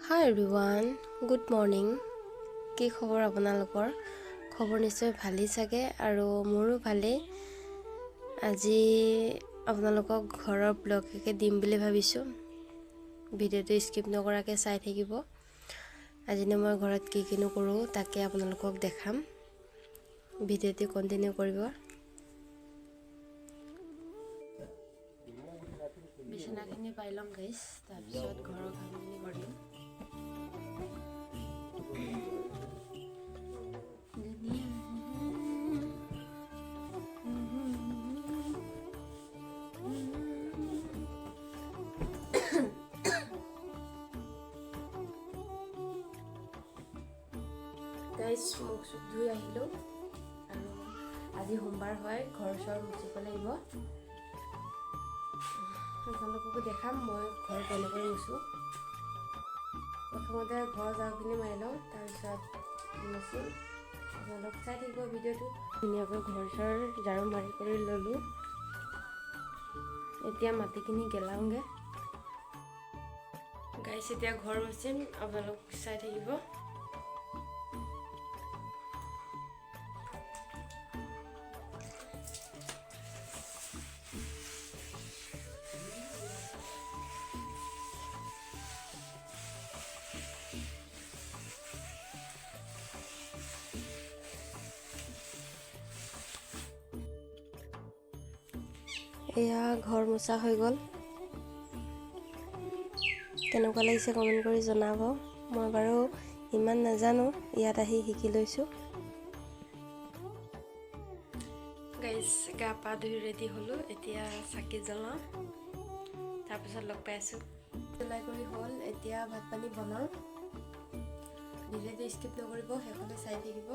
Hi everyone, good morning. কি খবৰ আপোনালোকৰ? খবৰ নিশ্চয় ভালেই চাগে আৰু মোৰো ভালেই। আজি আপোনালোকক ঘৰৰ ব্লগ একে দিম বুলি ভাবিছোঁ। ভিডিঅ'টো স্কিপ নকৰাকৈ চাই থাকিব। আজি মই ঘৰত কি কিনো কৰোঁ তাকে আপোনালোকক দেখাম। ভিডিঅ'টো কন্টিনিউ কৰিব। বিছনাখিনি পাই ল'ম গাইছ, তাৰপিছত ঘৰৰ কামখিনি কৰিম। গাইছ মুখ চুখ ধুই আহিলোঁ আৰু আজি সোমবাৰ হয়, ঘৰ চৰ মুচিব লাগিব। আপোনালোককো দেখাম মই ঘৰ কেনেকৈ মুচোঁ। প্ৰথমতে ঘৰ ঝাৰুখিনি মাৰি লওঁ, তাৰপিছত মুচিম। আপোনালোক চাই থাকিব ভিডিঅ'টো। ধুনীয়াকৈ ঘৰ চৰ ঝাৰু মাৰি কৰি ল'লোঁ। এতিয়া মাটিখিনি গেলাওঁগৈ। গাইছ এতিয়া ঘৰ মুচিম, আপোনালোক চাই থাকিব। এয়া ঘৰ মোচা হৈ গ'ল। কেনেকুৱা লাগিছে কমেণ্ট কৰি জনাব। মই বাৰু ইমান নাজানো, ইয়াত আহি শিকি লৈছোঁ। গাইছ গা পা ধুই ৰেডি হ'লোঁ, এতিয়া চাকি জ্বলাওঁ, তাৰপিছত লগ পাই আছোঁ। জ্বলাই কৰি হ'ল, এতিয়া ভাত পানী বনাওঁ। ভিডিঅ'টো স্কিপ নকৰিব, শেষলৈ চাই থাকিব।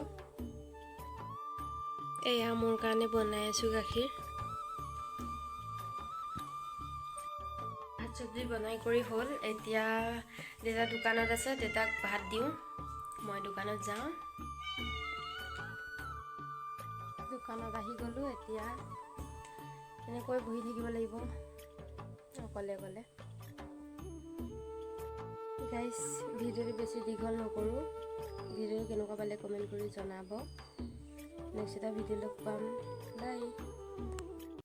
এয়া মোৰ কাৰণে বনাই আছোঁ গাখীৰ। ভাত চব্জি বনাই কৰি হ'ল, এতিয়া দেউতা দোকানত আছে, দেউতাক ভাত দিওঁ। মই দোকানত যাওঁ। দোকানত আহি গ'লোঁ, এতিয়া এনেকৈ বহি থাকিব লাগিব অকলে অকলে। গাইছ ভিডিঅ'টো বেছি দীঘল নকৰোঁ। ভিডিঅ' কেনেকুৱা পালে কমেণ্ট কৰি জনাব। নেক্সট এটা ভিডিঅ' লগ পাম। বাই।